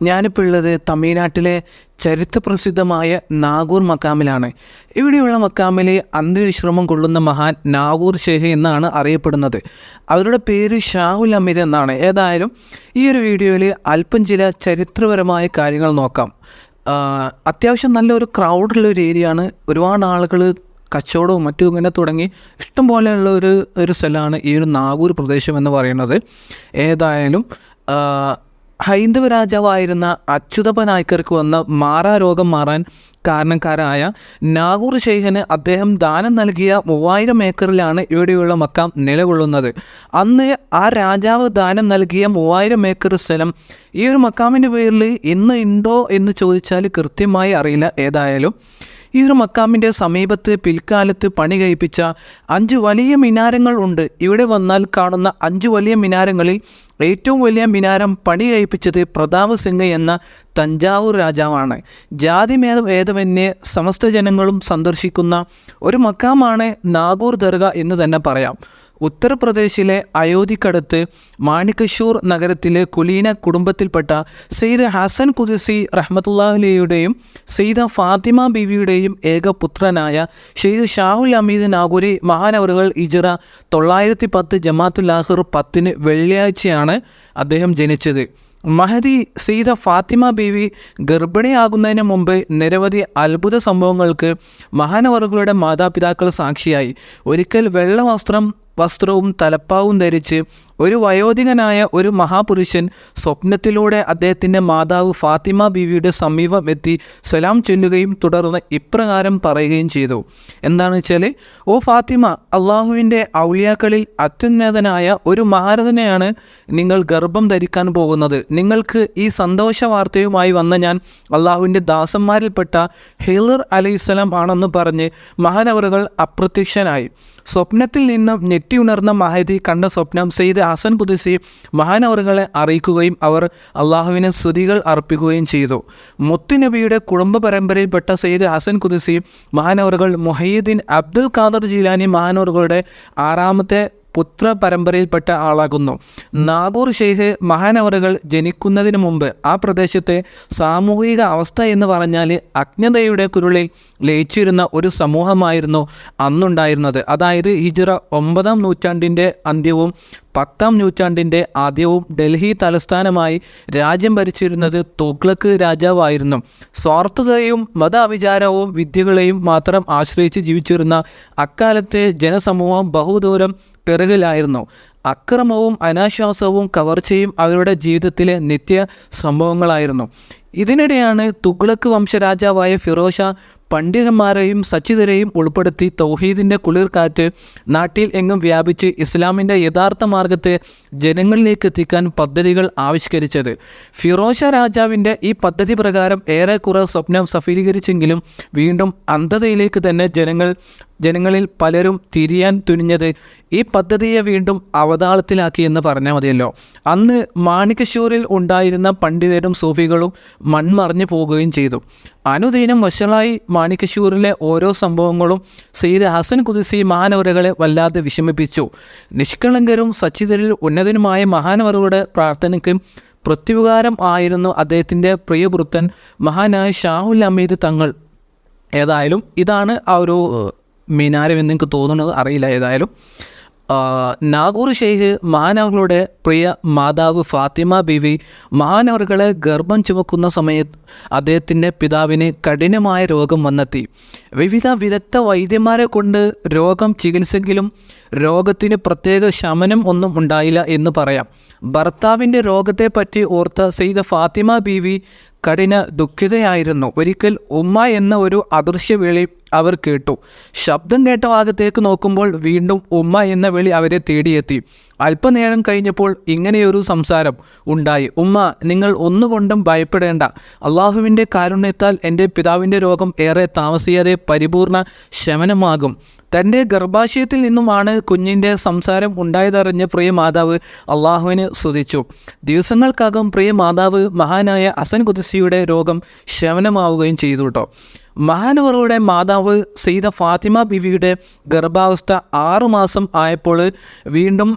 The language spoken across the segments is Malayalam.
ഞാനിപ്പോൾ ഉള്ളത് തമിഴ്നാട്ടിലെ ചരിത്രപ്രസിദ്ധമായ നാഗൂർ മക്കാമിലാണ്. ഇവിടെയുള്ള മക്കാമിൽ അന്ത്യവിശ്രമം കൊള്ളുന്ന മഹാൻ നാഗൂർ ഷേഖ് എന്നാണ് അറിയപ്പെടുന്നത്. അവരുടെ പേര് ഷാഹുൽ അമീദ് എന്നാണ്. ഏതായാലും ഈ ഒരു വീഡിയോയിൽ അല്പം ചില ചരിത്രപരമായ കാര്യങ്ങൾ നോക്കാം. അത്യാവശ്യം നല്ലൊരു ക്രൗഡുള്ള ഒരു ഏരിയയാണ്. ഒരുപാട് ആളുകൾ കച്ചവടവും മറ്റും ഇങ്ങനെ തുടങ്ങി ഇഷ്ടം പോലെയുള്ള ഒരു സ്ഥലമാണ് ഈ ഒരു നാഗൂർ പ്രദേശം എന്ന് പറയുന്നത്. ഏതായാലും ഹൈന്ദവ രാജാവായിരുന്ന അച്യുതപ്പ നായ്ക്കർക്ക് വന്ന മാറാരോഗം മാറാൻ കാരണക്കാരായ നാഗൂർ ഷെയ്ഖിന് അദ്ദേഹം ദാനം നൽകിയ 3000 ഏക്കറിലാണ് ഇവിടെയുള്ള മക്കാം നിലകൊള്ളുന്നത്. അന്ന് ആ രാജാവ് ദാനം നൽകിയ 3000 ഏക്കർ സ്ഥലം ഈ ഒരു മക്കാമിൻ്റെ പേരിൽ ഇന്ന് ഉണ്ടോ എന്ന് ചോദിച്ചാൽ കൃത്യമായി അറിയില്ല. ഏതായാലും ഈ ഒരു മക്കാമിൻ്റെ സമീപത്ത് പിൽക്കാലത്ത് പണി കഴിപ്പിച്ച 5 വലിയ മിനാരങ്ങൾ ഉണ്ട്. ഇവിടെ വന്നാൽ കാണുന്ന 5 വലിയ മിനാരങ്ങളിൽ ഏറ്റവും വലിയ മിനാരം പണി കഴിപ്പിച്ചത് പ്രതാപ് സിംഗ് എന്ന തഞ്ചാവൂർ രാജാവാണ്. ജാതി ഭേദമന്യേ സമസ്ത ജനങ്ങളും സന്ദർശിക്കുന്ന ഒരു മക്കാമാണ് നാഗൂർ ദർഗ എന്ന് തന്നെ പറയാം. ഉത്തർപ്രദേശിലെ അയോധ്യക്കടുത്ത് മാണിക്കശൂർ നഗരത്തിലെ കുലീന കുടുംബത്തിൽപ്പെട്ട സെയ്ദ് ഹസൻ ഖുദ്സി റഹ്മത്തുള്ളാഹിയുടെയും സെയ്ദ ഫാത്തിമ ബീവിയുടെയും ഏകപുത്രനായ ഷെയ്ഖ് ഷാഹുൽ അമീദ് നാഗൂരി മഹാനവറുകൾ ഹിജ്റ 910 ജമാത്തുൽ ആഖിർ 10 വെള്ളിയാഴ്ചയാണ് അദ്ദേഹം ജനിച്ചത്. മഹദി സെയ്ദ ഫാത്തിമ ബീവി ഗർഭിണിയാകുന്നതിന് മുമ്പ് നിരവധി അത്ഭുത സംഭവങ്ങൾക്ക് മഹാനവറുകളുടെ മാതാപിതാക്കൾ സാക്ഷിയായി. ഒരിക്കൽ വെള്ള വസ്ത്രവും തലപ്പാവും ധരിച്ച് ഒരു വയോധികനായ ഒരു മഹാപുരുഷൻ സ്വപ്നത്തിലൂടെ അദ്ദേഹത്തിൻ്റെ മാതാവ് ഫാത്തിമ ബീവിയുടെ സമീപം എത്തി സലാം ചൊല്ലുകയും തുടർന്ന് ഇപ്രകാരം പറയുകയും ചെയ്തു. എന്താണെന്ന് വെച്ചാൽ, ഓ ഫാത്തിമ, അള്ളാഹുവിൻ്റെ ഔലിയാക്കളിൽ അത്യുന്നതനായ ഒരു മഹാരഥനെയാണ് നിങ്ങൾ ഗർഭം ധരിക്കാൻ പോകുന്നത്. നിങ്ങൾക്ക് ഈ സന്തോഷ വാർത്തയുമായി വന്ന ഞാൻ അള്ളാഹുവിൻ്റെ ദാസന്മാരിൽപ്പെട്ട ഹിളർ അലൈഹിസ്സലാം ആണെന്ന് പറഞ്ഞ് മഹാനവറുകൾ അപ്രത്യക്ഷനായി. സ്വപ്നത്തിൽ നിന്നും ഞെട്ടിയുണർന്ന മഹദി കണ്ട സ്വപ്നം സെയ്ദ് ഹസൻ ഖുദ്സി മഹാനവറുകളെ അറിയിക്കുകയും അവർ അള്ളാഹുവിന് സ്തുതികൾ അർപ്പിക്കുകയും ചെയ്തു. മുത്തുനബിയുടെ കുടുംബ പരമ്പരയിൽപ്പെട്ട സെയ്ദ് ഹസൻ ഖുദ്സി മഹാനവറുകൾ മുഹയ്യിദ്ദീൻ അബ്ദുൽ ഖാദർ ജീലാനി മഹാനവറുകളുടെ 6ാമത്തെ പുത്ര പരമ്പരയിൽപ്പെട്ട ആളാകുന്നു. നാഗൂർ ഷെയ്ഖ് മഹാനവറുകൾ ജനിക്കുന്നതിന് മുമ്പ് ആ പ്രദേശത്തെ സാമൂഹിക അവസ്ഥ എന്ന് പറഞ്ഞാൽ അജ്ഞതയുടെ കുരുളിൽ ലയിച്ചിരുന്ന ഒരു സമൂഹമായിരുന്നു അന്നുണ്ടായിരുന്നത്. അതായത് ഹിജ്റ 9ാം നൂറ്റാണ്ടിൻ്റെ അന്ത്യവും 10ാം നൂറ്റാണ്ടിൻ്റെ ആദ്യവും ഡൽഹി തലസ്ഥാനമായി രാജ്യം ഭരിച്ചിരുന്നത് തുഗ്ലക്ക് രാജാവായിരുന്നു. സ്വാർത്ഥതയും മതാവിചാരവും വിദ്യകളെയും മാത്രം ആശ്രയിച്ച് ജീവിച്ചിരുന്ന അക്കാലത്തെ ജനസമൂഹം ബഹുദൂരം പിറകിലായിരുന്നു. അക്രമവും അനാശ്വാസവും കവർച്ചയും അവരുടെ ജീവിതത്തിലെ നിത്യ സംഭവങ്ങളായിരുന്നു. ഇതിനിടെയാണ് തുഗ്ലക്ക് വംശരാജാവായ ഫിറോസ് ഷാ പണ്ഡിതന്മാരെയും സച്ചിതരെയും ഉൾപ്പെടുത്തി തൗഹീദിൻ്റെ കുളിർക്കാറ്റ് നാട്ടിൽ എങ്ങും വ്യാപിച്ച് ഇസ്ലാമിൻ്റെ യഥാർത്ഥ മാർഗത്തെ ജനങ്ങളിലേക്ക് എത്തിക്കാൻ പദ്ധതികൾ ആവിഷ്കരിച്ചത്. ഫിറോസ് ഷാ രാജാവിൻ്റെ ഈ പദ്ധതി പ്രകാരം ഏറെക്കുറെ സ്വപ്നം സഫലീകരിച്ചെങ്കിലും വീണ്ടും അന്ധതയിലേക്ക് തന്നെ ജനങ്ങളിൽ പലരും തിരിയാൻ തുനിഞ്ഞത് ഈ പദ്ധതിയെ വീണ്ടും അവതാളത്തിലാക്കി എന്ന് പറഞ്ഞാൽ മതിയല്ലോ. അന്ന് മാണിക്കശൂരിൽ ഉണ്ടായിരുന്ന പണ്ഡിതരും സൂഫികളും മൺമറഞ്ഞു പോകുകയും ചെയ്തു. അനുദിനം വഷളായി മാണിക്കശൂരിലെ ഓരോ സംഭവങ്ങളും സെയ്ദ് ഹസൻ ഖുദ്സി മഹാനവറുകളെ വല്ലാതെ വിഷമിപ്പിച്ചു. നിഷ്കളങ്കരും സച്ചിതരിൽ ഉന്നതനുമായ മഹാനവറുകളുടെ പ്രാർത്ഥനയ്ക്ക് പ്രത്യുപകാരം ആയിരുന്നു അദ്ദേഹത്തിൻ്റെ പ്രിയപുത്രൻ മഹാനായ ഷാഹുൽ അമീദ് തങ്ങൾ. ഏതായാലും ഇതാണ് ആ ഒരു മിനാരം എന്ന് എനിക്ക് തോന്നുന്നത്, അറിയില്ല. ഏതായാലും നാഗൂർ ഷെയ്ഖ് മഹാനവറുകളുടെ പ്രിയ മാതാവ് ഫാത്തിമ ബീവി മഹാനവറുകളെ ഗർഭം ചുമക്കുന്ന സമയത്ത് അദ്ദേഹത്തിൻ്റെ പിതാവിന് കഠിനമായ രോഗം വന്നെത്തി. വിവിധ വിദഗ്ധ വൈദ്യന്മാരെ കൊണ്ട് രോഗം ചികിത്സെങ്കിലും രോഗത്തിന് പ്രത്യേക ശമനം ഒന്നും ഉണ്ടായില്ല എന്ന് പറയാം. ഭർത്താവിൻ്റെ രോഗത്തെപ്പറ്റി ഓർത്ത സെയ്ദ് ഫാത്തിമ ബീവി കഠിന ദുഃഖിതയായിരുന്നു. ഒരിക്കൽ ഉമ്മ എന്ന ഒരു അദൃശ്യ വിളി അവർ കേട്ടു. ശബ്ദം കേട്ട ഭാഗത്തേക്ക് നോക്കുമ്പോൾ വീണ്ടും ഉമ്മ എന്ന വിളി അവരെ തേടിയെത്തി. അല്പനേരം കഴിഞ്ഞപ്പോൾ ഇങ്ങനെയൊരു സംസാരം ഉണ്ടായി. ഉമ്മ, നിങ്ങൾ ഒന്നുകൊണ്ടും ഭയപ്പെടേണ്ട. അള്ളാഹുവിൻ്റെ കാരുണ്യത്താൽ എൻ്റെ പിതാവിൻ്റെ രോഗം ഏറെ താമസിയാതെ പരിപൂർണ ശമനമാകും. തൻ്റെ ഗർഭാശയത്തിൽ നിന്നുമാണ് കുഞ്ഞിൻ്റെ സംസാരം ഉണ്ടായതറിഞ്ഞ് പ്രിയ മാതാവ് അള്ളാഹുവിനെ സ്തുതിച്ചു. ദിവസങ്ങൾക്കകം പ്രിയ മാതാവ് മഹാനായ ഹസൻ ഖുദ്സിയുടെ രോഗം ശമനമാവുകയും ചെയ്തു കേട്ടോ. മഹാനവറുകളുടെ മാതാവ് സെയ്ദ ഫാത്തിമ ബീവിയുടെ ഗർഭാവസ്ഥ 6 മാസം ആയപ്പോൾ വീണ്ടും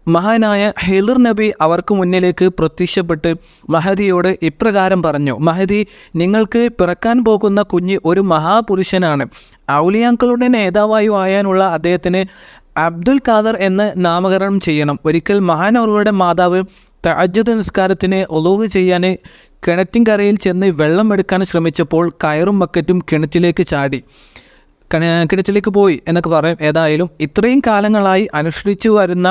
മഹാനായ ഹിളിർ നബി അവർക്ക് മുന്നിലേക്ക് പ്രത്യക്ഷപ്പെട്ട് മഹദിയോട് ഇപ്രകാരം പറഞ്ഞു: മഹദി, നിങ്ങൾക്ക് പിറക്കാൻ പോകുന്ന കുഞ്ഞ് ഒരു മഹാപുരുഷനാണ്. ഔലിയാക്കളുടെ നേതാവായി ആയാനുള്ള അദ്ദേഹത്തിന് അബ്ദുൽ ഖാദർ എന്ന് നാമകരണം ചെയ്യണം. ഒരിക്കൽ മഹാനവറുകളുടെ മാതാവ് തഹജ്ജുദ് നിസ്കാരത്തിന് ഒളൂഹ് ചെയ്യാൻ കിണറ്റിൻകരയിൽ ചെന്ന് വെള്ളം എടുക്കാൻ ശ്രമിച്ചപ്പോൾ കയറും ബക്കറ്റും കിണറ്റിലേക്ക് പോയി എന്നൊക്കെ പറയും. ഏതായാലും ഇത്രയും കാലങ്ങളായി അനുഷ്ഠിച്ചു വരുന്ന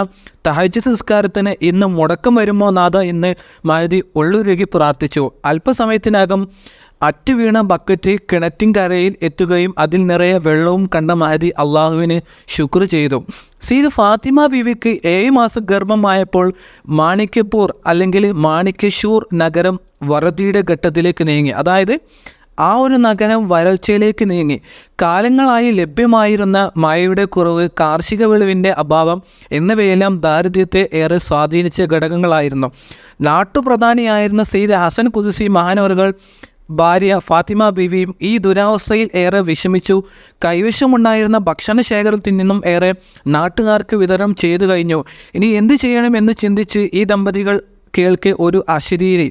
തഹജ്ജുദ് നിസ്കാരത്തിന് ഇന്ന് മുടക്കം വരുമോ നാഥ എന്ന് മഹദി ഉള്ളുരുകി പ്രാർത്ഥിച്ചു. അല്പസമയത്തിനകം അറ്റുവീണ ബക്കറ്റ് കിണറ്റിൻകരയിൽ എത്തുകയും അതിൽ നിറയെ വെള്ളവും കണ്ട മഹദി അള്ളാഹുവിന് ശുക്ർ ചെയ്തു. സയ്യിദ് ഫാത്തിമ ബീവിക്ക് 7 മാസം ഗർഭമായപ്പോൾ മാണിക്യപൂർ അല്ലെങ്കിൽ മാണിക്യശൂർ നഗരം വറുതിയുടെ ഘട്ടത്തിലേക്ക് നീങ്ങി. അതായത് ആ ഒരു നഗരം വരൾച്ചയിലേക്ക് നീങ്ങി. കാലങ്ങളായി ലഭ്യമായിരുന്ന മഴയുടെ കുറവ്, കാർഷിക വിളവിൻ്റെ അഭാവം എന്നിവയെല്ലാം ദാരിദ്ര്യത്തെ ഏറെ സ്വാധീനിച്ച ഘടകങ്ങളായിരുന്നു. നാട്ടുപ്രധാനിയായിരുന്ന സയ്യിദ് ഹസൻ ഖുദ്സി മഹാനവറുകൾ ഭാര്യ ഫാത്തിമ ബീവിയും ഈ ദുരവസ്ഥയിൽ ഏറെ വിഷമിച്ചു. കൈവശമുണ്ടായിരുന്ന ഭക്ഷണശേഖരത്തിൽ നിന്നും ഏറെ നാട്ടുകാർക്ക് വിതരണം ചെയ്തു കഴിഞ്ഞു. ഇനി എന്ത് ചെയ്യണമെന്ന് ചിന്തിച്ച് ഈ ദമ്പതികൾ കേൾക്കെ ഒരു അശരീരി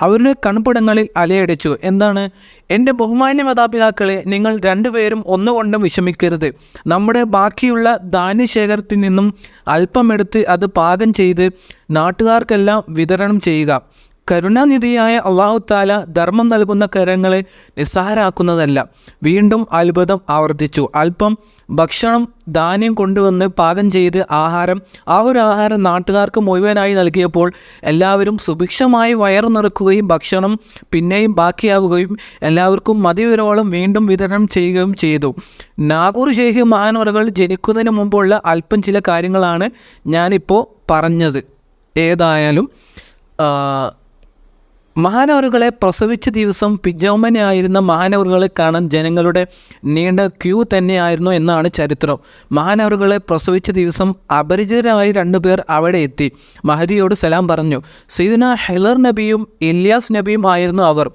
അവരുടെ കൺപിടങ്ങളിൽ അലയടിച്ചു. എന്താണ്? എൻ്റെ ബഹുമാന്യ മാതാപിതാക്കളെ, നിങ്ങൾ രണ്ടുപേരും ഒന്നുകൊണ്ടും വിഷമിക്കരുത്. നമ്മുടെ ബാക്കിയുള്ള ധാന്യശേഖരത്തിൽ നിന്നും അല്പമെടുത്ത് അത് പാകം ചെയ്ത് നാട്ടുകാർക്കെല്ലാം വിതരണം ചെയ്യുക. കരുണാനിധിയായ അള്ളാഹു താല ധർമ്മം നൽകുന്ന കരങ്ങളെ നിസ്സാരമാക്കുന്നതല്ല. വീണ്ടും അത്ഭുതം ആവർത്തിച്ചു. അല്പം ഭക്ഷണം ധാന്യം കൊണ്ടുവന്ന് പാകം ചെയ്ത് ആ ഒരു ആഹാരം നാട്ടുകാർക്ക് മുഴുവനായി നൽകിയപ്പോൾ എല്ലാവരും സുഭിക്ഷമായി വയറു നിറക്കുകയും ഭക്ഷണം പിന്നെയും ബാക്കിയാവുകയും എല്ലാവർക്കും മതിവരോളം വീണ്ടും വിതരണം ചെയ്യുകയും ചെയ്തു. നാഗൂർ ഷെയ്ഖ് മഹാനവറുകൾ ജനിക്കുന്നതിന് മുമ്പുള്ള അല്പം ചില കാര്യങ്ങളാണ് ഞാനിപ്പോൾ പറഞ്ഞത്. ഏതായാലും മഹാനവറുകളെ പ്രസവിച്ച ദിവസം പിജോമനായിരുന്ന മഹാനവറുകളെ കാണാൻ ജനങ്ങളുടെ നീണ്ട ക്യൂ തന്നെയായിരുന്നു എന്നാണ് ചരിത്രം. മഹാനവറുകളെ പ്രസവിച്ച ദിവസം അപരിചിതരായ 2 പേർ അവിടെ എത്തി മഹദിയോട് സലാം പറഞ്ഞു. സയ്യിദുനാ ഹിളിർ നബിയും ഇല്യാസ് നബിയും ആയിരുന്നു അവർ.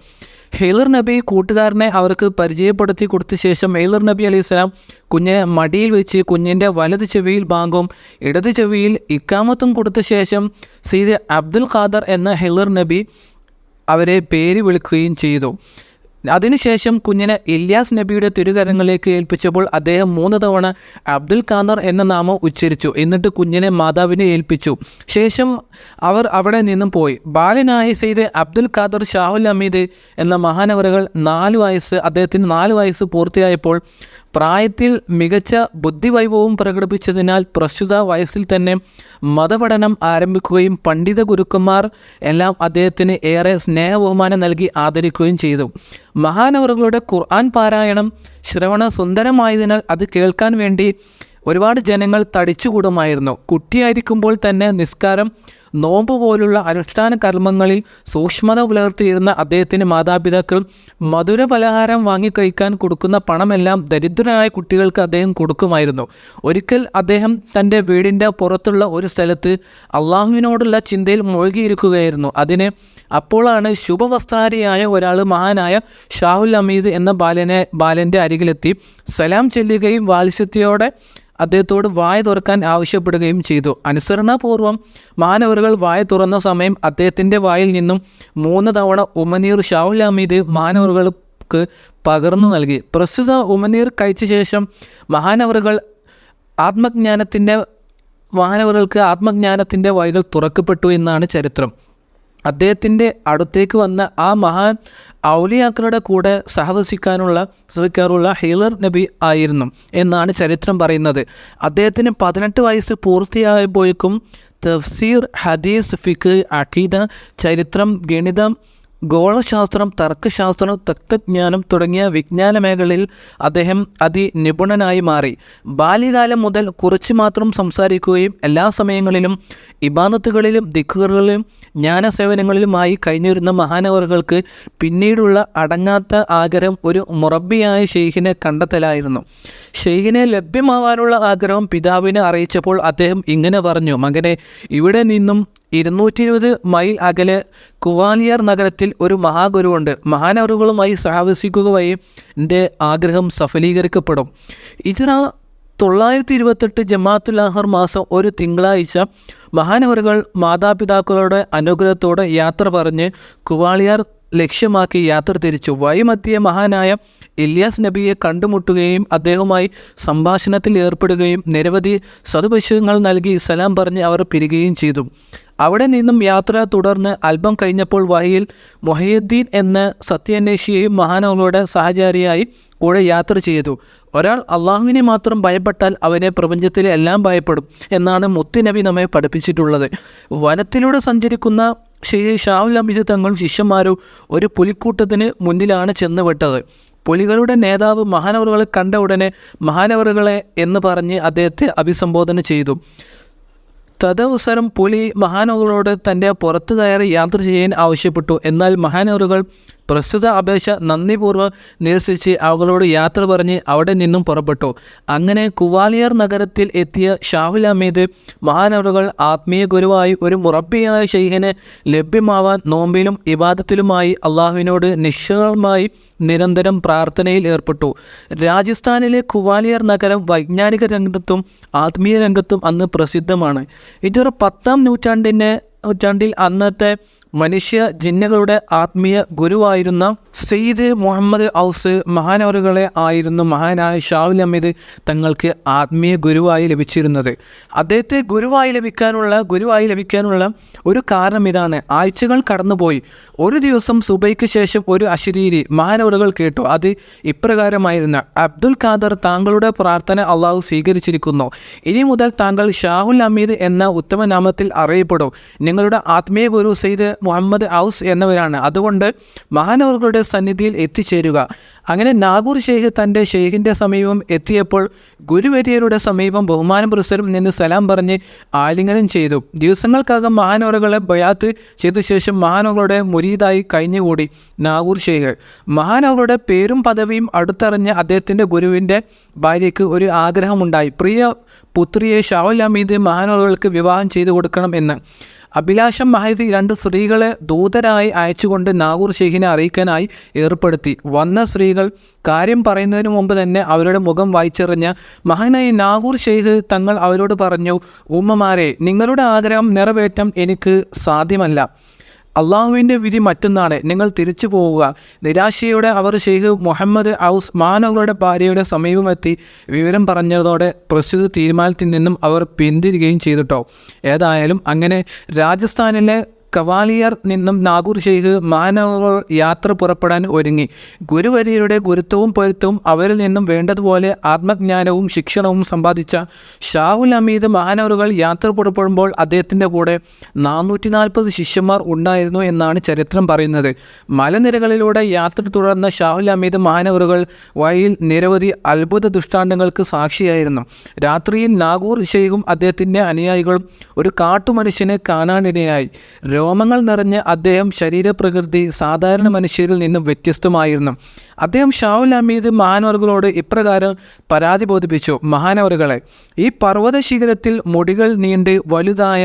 ഹിളിർ നബി കൂട്ടുകാരനെ അവർക്ക് പരിചയപ്പെടുത്തി കൊടുത്ത ശേഷം ഹിളിർ നബി അലൈഹി സ്വലാം കുഞ്ഞിനെ മടിയിൽ വെച്ച് കുഞ്ഞിൻ്റെ വലത് ചെവിയിൽ ബാങ്കും ഇടത് ചെവിയിൽ ഇക്കാമത്തും കൊടുത്ത ശേഷം സയ്യിദ് അബ്ദുൽ ഖാദർ എന്ന ഹിളിർ നബി അവരെ പേര് വിളിക്കുകയും ചെയ്തു. അതിനുശേഷം കുഞ്ഞിനെ ഇല്യാസ് നബിയുടെ തിരുകരങ്ങളിലേക്ക് ഏൽപ്പിച്ചപ്പോൾ അദ്ദേഹം 3 തവണ അബ്ദുൽ ഖാദർ എന്ന നാമം ഉച്ചരിച്ചു. എന്നിട്ട് കുഞ്ഞിനെ മാതാവിനെ ഏൽപ്പിച്ചു. ശേഷം അവർ അവിടെ നിന്നും പോയി. ബാലനായ സയ്യിദ് അബ്ദുൽ ഖാദർ ഷാഹുൽ ഹമീദ് എന്ന മഹാനവറുകൾ അദ്ദേഹത്തിന് 4 വയസ്സ് പൂർത്തിയായപ്പോൾ പ്രായത്തിൽ മികച്ച ബുദ്ധിവൈഭവവും പ്രകടിപ്പിച്ചതിനാൽ പ്രസ്തുത വയസ്സിൽ തന്നെ മതപഠനം ആരംഭിക്കുകയും പണ്ഡിത ഗുരുക്കന്മാർ എല്ലാം അദ്ദേഹത്തിന് ഏറെ സ്നേഹബഹുമാനം നൽകി ആദരിക്കുകയും ചെയ്തു. മഹാനവറുകളുടെ ഖുർആൻ പാരായണം ശ്രവണ സുന്ദരമായതിനാൽ അത് കേൾക്കാൻ വേണ്ടി ഒരുപാട് ജനങ്ങൾ തടിച്ചുകൂടുമായിരുന്നു. കുട്ടിയായിരിക്കുമ്പോൾ തന്നെ നിസ്കാരം, നോമ്പ് പോലുള്ള അനുഷ്ഠാന കർമ്മങ്ങളിൽ സൂക്ഷ്മത പുലർത്തിയിരുന്ന അദ്ദേഹത്തിന് മാതാപിതാക്കൾ മധുര പലഹാരം വാങ്ങിക്കഴിക്കാൻ കൊടുക്കുന്ന പണമെല്ലാം ദരിദ്രരായ കുട്ടികൾക്ക് അദ്ദേഹം കൊടുക്കുമായിരുന്നു. ഒരിക്കൽ അദ്ദേഹം തൻ്റെ വീടിൻ്റെ പുറത്തുള്ള ഒരു സ്ഥലത്ത് അള്ളാഹുവിനോടുള്ള ചിന്തയിൽ മുഴുകിയിരിക്കുകയായിരുന്നു. അപ്പോഴാണ് ശുഭവസ്ത്രാരിയായ ഒരാൾ മഹാനായ ഷാഹുൽ ഹമീദ് എന്ന ബാലൻ്റെ അരികിലെത്തി സലാം ചൊല്ലുകയും വാത്സല്യത്തോടെ അദ്ദേഹത്തോട് വായ തുറക്കാൻ ആവശ്യപ്പെടുകയും ചെയ്തു. അനുസരണാപൂർവം മഹാനവറുകൾ വായ തുറന്ന സമയം അദ്ദേഹത്തിൻ്റെ വായിൽ നിന്നും 3 തവണ ഉമനീർ ഷാഹുൽ ഹമീദ് മഹാനവറുകൾക്ക് പകർന്നു നൽകി. പ്രസ്തുത ഉമനീർ കഴിച്ച ശേഷം മഹാനവറുകൾക്ക് ആത്മജ്ഞാനത്തിൻ്റെ വഴികൾ തുറക്കപ്പെട്ടു എന്നാണ് ചരിത്രം. അദ്ദേഹത്തിൻ്റെ അടുത്തേക്ക് വന്ന ആ മഹാൻ ഔലിയാക്കളുടെ കൂടെ സഹവസിക്കാറുള്ള ഹിളിർ നബി ആയിരുന്നു എന്നാണ് ചരിത്രം പറയുന്നത്. അദ്ദേഹത്തിന് 18 വയസ്സ് പൂർത്തിയായപ്പോഴേക്കും തഫ്സീർ, ഹദീസ്, ഫിഖ്, അഖീദ, ചരിത്രം, ഗണിതം, ഗോളശാസ്ത്രം, തർക്കശാസ്ത്രം, തത്വജ്ഞാനം തുടങ്ങിയ വിജ്ഞാന മേഖലയിൽ അദ്ദേഹം അതിനിപുണനായി മാറി. ബാല്യകാലം മുതൽ കുറച്ച് മാത്രം സംസാരിക്കുകയും എല്ലാ സമയങ്ങളിലും ഇബാദത്തുകളിലും ദിക്റുകളിലും ജ്ഞാനസേവനങ്ങളിലുമായി കഴിഞ്ഞിരുന്ന മഹാനവറുകൾക്ക് പിന്നീടുള്ള അടങ്ങാത്ത ആഗ്രഹം ഒരു മുറബ്ബിയായ ഷെയ്ഖിനെ കണ്ടെത്തലായിരുന്നു. ഷെയ്ഖിനെ ലഭ്യമാവാനുള്ള ആഗ്രഹം പിതാവിനെ അറിയിച്ചപ്പോൾ അദ്ദേഹം ഇങ്ങനെ പറഞ്ഞു: മകനെ, ഇവിടെ നിന്നും 220 മൈൽ അകലെ കുവാലിയർ നഗരത്തിൽ ഒരു മഹാഗുരുവുണ്ട്. മഹാനവറുകളുമായി സഹവസിക്കുക വഴി എൻ്റെ ആഗ്രഹം സഫലീകരിക്കപ്പെടും. ഹിജ്റ 928 ജമാഅത്തുൽ ആഖിർ മാസം ഒരു തിങ്കളാഴ്ച മഹാനവറുകൾ മാതാപിതാക്കളുടെ അനുഗ്രഹത്തോടെ യാത്ര പറഞ്ഞ് കുവാളിയാർ ലക്ഷ്യമാക്കി യാത്ര തിരിച്ചു. വഴിമധ്യേ മഹാനായ ഇല്യാസ് നബിയെ കണ്ടുമുട്ടുകയും അദ്ദേഹവുമായി സംഭാഷണത്തിൽ ഏർപ്പെടുകയും നിരവധി സതുപക്ഷങ്ങൾ നൽകി സലാം പറഞ്ഞ് അവർ പിരിയുകയും ചെയ്തു. അവിടെ നിന്നും യാത്ര തുടർന്ന് അല്പം കഴിഞ്ഞപ്പോൾ വഴിയിൽ മുഹയ്യദ്ദീൻ എന്ന സത്യാന്വേഷിയെയും മഹാനവറുകളുടെ സഹചാരിയായി കൂടെ യാത്ര ചെയ്തു. ഒരാൾ അള്ളാഹുവിനെ മാത്രം ഭയപ്പെട്ടാൽ അവനെ പ്രപഞ്ചത്തിലെ എല്ലാം ഭയപ്പെടും എന്നാണ് മുത്തുനബി നമ്മെ പഠിപ്പിച്ചിട്ടുള്ളത്. വനത്തിലൂടെ സഞ്ചരിക്കുന്ന ഷാഹുൽ ഹമീദ് തങ്ങളും ശിഷ്യന്മാരും ഒരു പുലിക്കൂട്ടത്തിന് മുന്നിലാണ് ചെന്നുവിട്ടത്. പുലികളുടെ നേതാവ് മഹാനവറുകളെ കണ്ട ഉടനെ മഹാനവറുകളെ എന്ന് പറഞ്ഞ് അദ്ദേഹത്തെ അഭിസംബോധന ചെയ്തു. തദവസരം പുലി മഹാനവറുകളോട് തൻ്റെ പുറത്തു കയറി യാത്ര ചെയ്യാൻ ആവശ്യപ്പെട്ടു. എന്നാൽ മഹാനവറുകൾ പ്രസ്തുത അപേക്ഷ നന്ദിപൂർവ്വം നിരസിച്ച് അവളോട് യാത്ര പറഞ്ഞ് അവിടെ നിന്നും പുറപ്പെട്ടു. അങ്ങനെ കുവാലിയർ നഗരത്തിൽ എത്തിയ ഷാഹുൽ ഹമീദ് മഹാനവറുകൾ ആത്മീയ ഗുരുവായി ഒരു മുറബ്ബിയായ ശൈഖിനെ ലഭ്യമാവാൻ നോമ്പിലും ഇബാദത്തിലുമായി അള്ളാഹുവിനോട് നിശ്ചലമായി നിരന്തരം പ്രാർത്ഥനയിൽ ഏർപ്പെട്ടു. രാജസ്ഥാനിലെ കുവാലിയർ നഗരം വൈജ്ഞാനിക രംഗത്തും ആത്മീയ രംഗത്തും അന്ന് പ്രസിദ്ധമാണ്. ഇതൊരു 10ാം നൂറ്റാണ്ടിൽ അന്നത്തെ മനുഷ്യ ജിന്നുകളുടെ ആത്മീയ ഗുരുവായിരുന്ന സെയ്ദ് മുഹമ്മദ് ഔസ് മഹാനവറുകളെ ആയിരുന്നു മഹാനായ ഷാഹുൽ ഹമീദ് തങ്ങൾക്ക് ആത്മീയ ഗുരുവായി ലഭിച്ചിരുന്നത്. അദ്ദേഹത്തെ ഗുരുവായി ലഭിക്കാനുള്ള ഒരു കാരണം ഇതാണ്. ആഴ്ചകൾ കടന്നുപോയി. ഒരു ദിവസം സുബൈക്ക് ശേഷം ഒരു അശരീരി മഹാനവറുകൾ കേട്ടു. അത് ഇപ്രകാരമായിരുന്നു: അബ്ദുൽ ഖാദർ, താങ്കളുടെ പ്രാർത്ഥന അള്ളാഹു സ്വീകരിച്ചിരിക്കുന്നു. ഇനി മുതൽ താങ്കൾ ഷാഹുൽ ഹമീദ് എന്ന ഉത്തമനാമത്തിൽ അറിയപ്പെടും. നിങ്ങളുടെ ആത്മീയ ഗുരു സെയ്ദ് മുഹമ്മദ് ഔസ് എന്നവരാണ്. അതുകൊണ്ട് മഹാനവറുകളുടെ സന്നിധിയിൽ എത്തിച്ചേരുക. അങ്ങനെ നാഗൂർ ഷെയ്ഖ് തൻ്റെ ഷെയ്ഖിൻ്റെ സമീപം എത്തിയപ്പോൾ ഗുരുവര്യരുടെ സമീപം ബഹുമാനം പുരസ്സരം നിന്ന് സലാം പറഞ്ഞ് ആലിംഗനം ചെയ്തു. ദിവസങ്ങൾക്കകം മഹാനവറുകളെ ബയാത്ത് ചെയ്ത ശേഷം മഹാനവറുകളുടെ മുരീദായി കഴിഞ്ഞുകൂടി നാഗൂർ ഷെയ്ഖ്. മഹാനവറുകളുടെ പേരും പദവിയും അടുത്തറിഞ്ഞ അദ്ദേഹത്തിൻ്റെ ഗുരുവിൻ്റെ ഭാര്യയ്ക്ക് ഒരു ആഗ്രഹമുണ്ടായി. പ്രിയ പുത്രിയെ ഷാഹുൽ ഹമീദ് മഹാനവറുകൾക്ക് വിവാഹം ചെയ്തു കൊടുക്കണം എന്ന്. അഭിലാഷം മഹദി 2 സ്ത്രീകളെ ദൂതരായി അയച്ചുകൊണ്ട് നാഗൂർ ഷെയ്ഖിനെ അറിയിക്കാനായി ഏർപ്പെടുത്തി. വന്ന സ്ത്രീകൾ കാര്യം പറയുന്നതിന് മുമ്പ് തന്നെ അവരുടെ മുഖം വായിച്ചെറിഞ്ഞ മഹാനായ നാഗൂർ ഷെയ്ഖ് തങ്ങൾ അവരോട് പറഞ്ഞു: ഉമ്മമാരെ, നിങ്ങളുടെ ആഗ്രഹം നിറവേറ്റാൻ എനിക്ക് സാധ്യമല്ല. അള്ളാഹുവിൻ്റെ വിധി മറ്റൊന്നാണ്. നിങ്ങൾ തിരിച്ചു പോവുക. നിരാശയോടെ അവർ ഷെയ്ഖ് മുഹമ്മദ് ഔസ് മഹാനവറുകളുടെ ഭാര്യയുടെ സമീപമെത്തി വിവരം പറഞ്ഞതോടെ പ്രസ്തുത തീരുമാനത്തിൽ നിന്നും അവർ പിന്തിരികയും ചെയ്തിട്ടോ. ഏതായാലും അങ്ങനെ രാജസ്ഥാനിലെ കവാലിയർ നിന്നും നാഗൂർ ഷെയ്ഖ് മഹാനവറുകൾ യാത്ര പുറപ്പെടാൻ ഒരുങ്ങി. ഗുരുവര്യരുടെ ഗുരുത്വവും പൊരുത്തവും അവരിൽ നിന്നും വേണ്ടതുപോലെ ആത്മജ്ഞാനവും ശിക്ഷണവും സമ്പാദിച്ച ഷാഹുൽ ഹമീദ് മഹാനവറുകൾ യാത്ര പുറപ്പെടുമ്പോൾ അദ്ദേഹത്തിൻ്റെ കൂടെ 440 ശിഷ്യന്മാർ ഉണ്ടായിരുന്നു എന്നാണ് ചരിത്രം പറയുന്നത്. മലനിരകളിലൂടെ യാത്ര തുടർന്ന ഷാഹുൽ ഹമീദ് മഹാനവറുകൾ വഴിയിൽ നിരവധി അത്ഭുത ദൃഷ്ടാന്തങ്ങൾക്ക് സാക്ഷിയായിരുന്നു. രാത്രിയിൽ നാഗൂർ ഷെയ്ഖും അദ്ദേഹത്തിൻ്റെ അനുയായികളും ഒരു കാട്ടുമനുഷ്യനെ കാണാനിടയായി. രോമങ്ങൾ നിറഞ്ഞ അദ്ദേഹം ശരീരപ്രകൃതി സാധാരണ മനുഷ്യരിൽ നിന്നും വ്യത്യസ്തമായിരുന്നു. അദ്ദേഹം ഷാഹുൽ ഹമീദ് മഹാനവറുകളോട് ഇപ്രകാരം പരാതി ബോധിപ്പിച്ചു: മഹാനവറുകളെ, ഈ പർവ്വത ശിഖരത്തിൽ മുടികൾ നീണ്ട് വലുതായ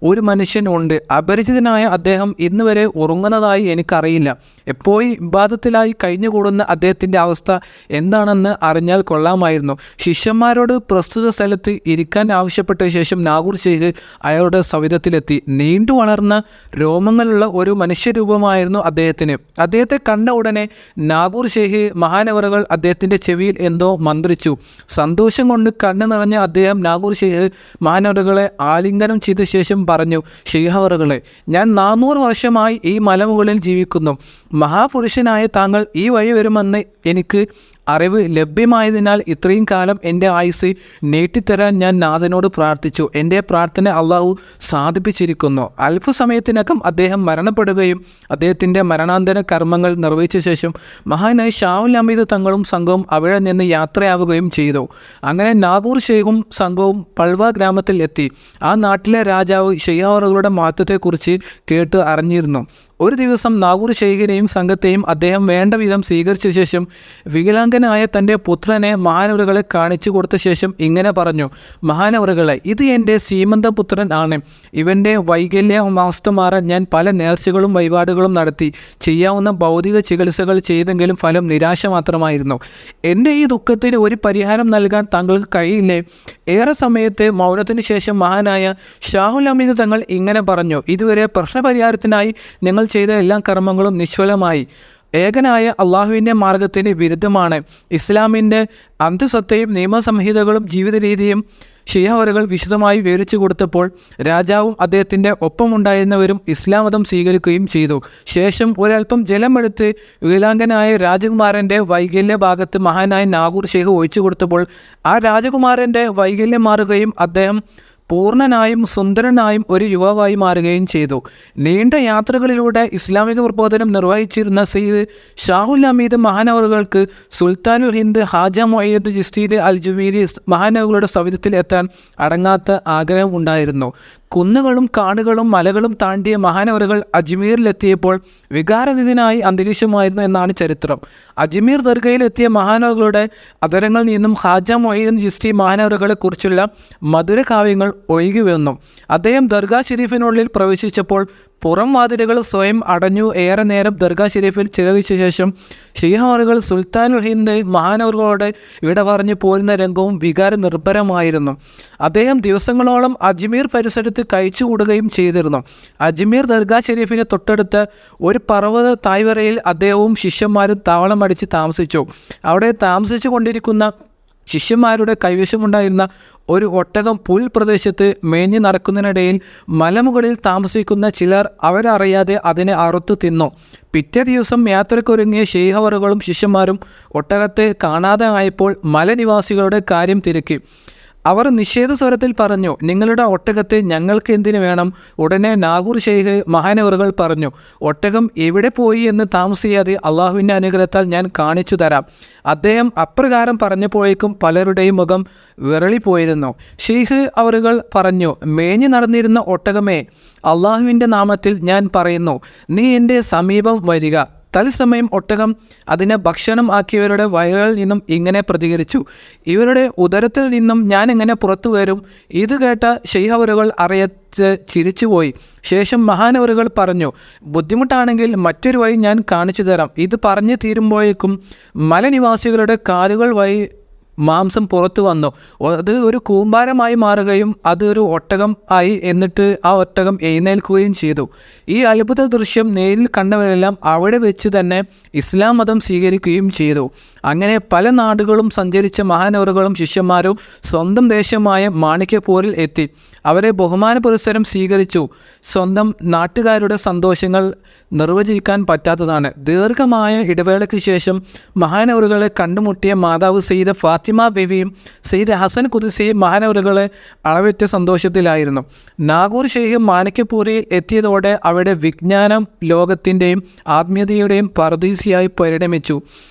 ഒരു മനുഷ്യൻ ഉണ്ട്. അപരിചിതനായ അദ്ദേഹം ഇന്നുവരെ ഉറങ്ങുന്നതായി എനിക്കറിയില്ല. എപ്പോഴും ഇബാദത്തിലായി കഴിഞ്ഞുകൂടുന്ന അദ്ദേഹത്തിൻ്റെ അവസ്ഥ എന്താണെന്ന് അറിഞ്ഞാൽ കൊള്ളാമായിരുന്നു. ശിഷ്യന്മാരോട് പ്രസ്തുത സ്ഥലത്ത് ഇരിക്കാൻ ആവശ്യപ്പെട്ട ശേഷം നാഗൂർ ഷെയ്ഖ് അയാളുടെ സവിധത്തിലെത്തി. നീണ്ടു വളർന്ന രോമങ്ങളുള്ള ഒരു മനുഷ്യരൂപമായിരുന്നു അദ്ദേഹത്തിന്. അദ്ദേഹത്തെ കണ്ട ഉടനെ നാഗൂർ ഷെയ്ഖ് മഹാനവറുകൾ അദ്ദേഹത്തിൻ്റെ ചെവിയിൽ എന്തോ മന്ത്രിച്ചു. സന്തോഷം കൊണ്ട് കണ്ണു നിറഞ്ഞ അദ്ദേഹം നാഗൂർ ഷെയ്ഖ് മഹാനവറുകളെ ആലിംഗനം ചെയ്ത ശേഷം പറഞ്ഞു: ഷെയ്ഖവറുകളെ, ഞാൻ 400 വർഷമായി ഈ മലമുകളിൽ ജീവിക്കുന്നു. മഹാപുരുഷനായ താങ്കൾ ഈ വഴി വരുമെന്ന് എനിക്ക് അറിവ് ലഭ്യമായതിനാൽ ഇത്രയും കാലം എൻ്റെ ആയുസ് നീട്ടിത്തരാൻ ഞാൻ നാഥനോട് പ്രാർത്ഥിച്ചു. എൻ്റെ പ്രാർത്ഥന അള്ളാഹു സാധിപ്പിച്ചിരിക്കുന്നു. അല്പസമയത്തിനകം അദ്ദേഹം മരണപ്പെടുകയും അദ്ദേഹത്തിൻ്റെ മരണാന്തര കർമ്മങ്ങൾ നിർവഹിച്ച ശേഷം മഹാനായ ഷാഹുൽ ഹമീദ് തങ്ങളും സംഘവും അവിടെ നിന്ന് യാത്രയാവുകയും ചെയ്തു. അങ്ങനെ നാഗൂർ ഷെയ്ഖും സംഘവും പൾവ ഗ്രാമത്തിൽ എത്തി. ആ നാട്ടിലെ രാജാവ് ഷെയ്ഖവറുകളുടെ മഹത്വത്തെക്കുറിച്ച് കേട്ട് അറിഞ്ഞിരുന്നു. ഒരു ദിവസം നാഗൂർ ഷെയ്ഖിനെയും സംഘത്തെയും അദ്ദേഹം വേണ്ട വിധം സ്വീകരിച്ച ശേഷം വികലാംഗനായ തൻ്റെ പുത്രനെ മഹാനവറുകളെ കാണിച്ചു കൊടുത്ത ശേഷം ഇങ്ങനെ പറഞ്ഞു: മഹാനവറുകളെ, ഇത് എൻ്റെ സീമന്ത പുത്രൻ ആണ്. ഇവൻ്റെ വൈകല്യമാസ്ത മാറാൻ ഞാൻ പല നേർച്ചകളും വഴിപാടുകളും നടത്തി. ചെയ്യാവുന്ന ഭൗതിക ചികിത്സകൾ ചെയ്തെങ്കിലും ഫലം നിരാശ മാത്രമായിരുന്നു. എൻ്റെ ഈ ദുഃഖത്തിന് ഒരു പരിഹാരം നൽകാൻ താങ്കൾക്ക് കഴിയില്ലേ? ഏറെ സമയത്തെ മൗനത്തിനു ശേഷം മഹാനായ ഷാഹുൽ ഹമീദ് തങ്ങൾ ഇങ്ങനെ പറഞ്ഞു: ഇതുവരെ പ്രശ്നപരിഹാരത്തിനായി നിങ്ങൾ ചെയ്ത എല്ലാ കർമ്മങ്ങളും നിഷ്ഫലമായി. ഏകനായ അള്ളാഹുവിൻ്റെ മാർഗത്തിന് വിരുദ്ധമാണ്. ഇസ്ലാമിൻ്റെ അന്തസത്തയും നിയമസംഹിതകളും ജീവിത രീതിയും ഷിയാവറുകൾ വിശദമായി വിവരിച്ചു കൊടുത്തപ്പോൾ രാജാവും അദ്ദേഹത്തിൻ്റെ ഒപ്പമുണ്ടായിരുന്നവരും ഇസ്ലാം മതം സ്വീകരിക്കുകയും ചെയ്തു. ശേഷം ഒരൽപ്പം ജലമെടുത്ത് വികലാംഗനായ രാജകുമാരൻ്റെ വൈകല്യ ഭാഗത്ത് മഹാനായ നാഗൂർ ഷെയ്ഖ് ഒഴിച്ചു കൊടുത്തപ്പോൾ ആ രാജകുമാരൻ്റെ വൈകല്യം മാറുകയും അദ്ദേഹം പൂർണ്ണനായും സുന്ദരനായും ഒരു യുവാവായി മാറുകയും ചെയ്തു. നീണ്ട യാത്രകളിലൂടെ ഇസ്ലാമിക പ്രബോധനം നിർവഹിച്ചിരുന്ന സയ്യിദ് ഷാഹുൽ ഹമീദ് മഹാനവറുകൾക്ക് സുൽത്താനുൽ ഹിന്ദ് ഹാജ മൊയ്യദ് ചിസ്തി അൽ ജുമീരി മഹാനവറുകളുടെ സവിധത്തിൽ എത്താൻ അടങ്ങാത്ത ആഗ്രഹം ഉണ്ടായിരുന്നു. കുന്നുകളും കാടുകളും മലകളും താണ്ടിയ മഹാനവറുകൾ അജ്മീറിലെത്തിയപ്പോൾ വികാരനിധിനായി അന്തരീക്ഷമായിരുന്നു എന്നാണ് ചരിത്രം. അജ്മീർ ദർഗയിലെത്തിയ മഹാനവറുകളുടെ അധരങ്ങളിൽ നിന്നും ഹാജ മൊയ്യദ് ചിസ്തി മഹാനവറുകളെ കുറിച്ചുള്ള മധുര കാവ്യങ്ങൾ ഒഴുകി വന്നു. അദ്ദേഹം ദർഗാ ഷെരീഫിനുള്ളിൽ പ്രവേശിച്ചപ്പോൾ പുറം വാതിലുകൾ സ്വയം അടഞ്ഞു. ഏറെ നേരം ദർഗാ ഷെരീഫിൽ ചിലവഴിച്ച ശേഷം ഷിയാറുകൾ സുൽത്താനുൽ ഹിന്ദ് മഹാനവറുകളോട് വിട പറഞ്ഞു പോരുന്ന രംഗവും വികാര നിർഭരമായിരുന്നു. അദ്ദേഹം ദിവസങ്ങളോളം അജ്മീർ പരിസരത്ത് കഴിച്ചുകൂടുകയും ചെയ്തിരുന്നു. അജ്മീർ ദർഗാ ഷെരീഫിന് തൊട്ടടുത്ത ഒരു പർവ്വത തായ്വരയിൽ അദ്ദേഹവും ശിഷ്യന്മാരും താവളമടിച്ച് താമസിച്ചു. അവിടെ താമസിച്ചു കൊണ്ടിരിക്കുന്ന ശിഷ്യന്മാരുടെ കൈവശമുണ്ടായിരുന്ന ഒരു ഒട്ടകം പുൽപ്രദേശത്ത് മേഞ്ഞു നടക്കുന്നതിനിടയിൽ മലമുകളിൽ താമസിക്കുന്ന ചിലർ അവരറിയാതെ അതിനെ അറുത്തു തിന്നു. പിറ്റേ ദിവസം യാത്രക്കൊരുങ്ങിയ ഷെയ്ഖവറുകളും ശിഷ്യന്മാരും ഒട്ടകത്തെ കാണാതെ ആയപ്പോൾ മലനിവാസികളുടെ കാര്യം തിരക്കി. അവർ നിഷേധ സ്വരത്തിൽ പറഞ്ഞു: നിങ്ങളുടെ ഒട്ടകത്തെ ഞങ്ങൾക്ക് എന്തിനു വേണം? ഉടനെ നാഗൂർ ഷെയ്ഖ് മഹാനവറുകൾ പറഞ്ഞു: ഒട്ടകം എവിടെ പോയി എന്ന് താമസിയാതെ അള്ളാഹുവിൻ്റെ അനുഗ്രഹത്താൽ ഞാൻ കാണിച്ചു തരാം. അദ്ദേഹം അപ്രകാരം പറഞ്ഞപ്പോഴേക്കും പലരുടെയും മുഖം വിറളിപ്പോയിരുന്നു. ഷെയ്ഖ് അവറുകൾ പറഞ്ഞു: മേഞ്ഞു നടന്നിരുന്ന ഒട്ടകമേ, അള്ളാഹുവിൻ്റെ നാമത്തിൽ ഞാൻ പറയുന്നു, നീ എൻ്റെ സമീപം വരിക. തത്സമയം ഒട്ടകം അതിനെ ഭക്ഷണം ആക്കിയവരുടെ വയറുകളിൽ നിന്നും ഇങ്ങനെ പ്രതികരിച്ചു: ഇവരുടെ ഉദരത്തിൽ നിന്നും ഞാൻ എങ്ങനെ പുറത്തു വരും? ഇത് കേട്ട ഷെയ്ഖവറുകൾ അറിയച്ച് ചിരിച്ചുപോയി. ശേഷം മഹാനവറുകൾ പറഞ്ഞു: ബുദ്ധിമുട്ടാണെങ്കിൽ മറ്റൊരു വഴി ഞാൻ കാണിച്ചു തരാം. ഇത് പറഞ്ഞു തീരുമ്പോഴേക്കും മലനിവാസികളുടെ കാലുകൾ വഴി മാംസം പുറത്തു വന്നു. അത് ഒരു കൂമ്പാരമായി മാറുകയും അത് ഒരു ഒട്ടകം ആയി. എന്നിട്ട് ആ ഒട്ടകം എഴുന്നേൽക്കുകയും ചെയ്തു. ഈ അത്ഭുത ദൃശ്യം നേരിൽ കണ്ടവരെല്ലാം അവിടെ വെച്ച് തന്നെ ഇസ്ലാം മതം സ്വീകരിക്കുകയും ചെയ്തു. അങ്ങനെ പല നാടുകളും സഞ്ചരിച്ച മഹാനവറുകളും ശിഷ്യന്മാരും സ്വന്തം ദേശമായ മാണിക്യപ്പൂരിൽ എത്തി. അവരെ ബഹുമാന പുരസ്സരം സ്വീകരിച്ചു. സ്വന്തം നാട്ടുകാരുടെ സന്തോഷങ്ങൾ നിർവചിക്കാൻ പറ്റാത്തതാണ്. ദീർഘമായ ഇടവേളയ്ക്ക് ശേഷം മഹാനവറുകളെ കണ്ടുമുട്ടിയ മാതാവ് സയ്യിദ ഫാത്തിമ ബീവിയും സയ്യിദ് ഹസൻ ഖുദ്സിയും മഹാനവറുകളെ അളവറ്റ സന്തോഷത്തിലായിരുന്നു. നാഗൂർ ഷെയ്ഖ് മാണിക്യപ്പൂരിൽ എത്തിയതോടെ അവിടെ വിജ്ഞാനം ലോകത്തിൻ്റെയും ആത്മീയതയുടെയും പറുദീസയായി പരിണമിച്ചു.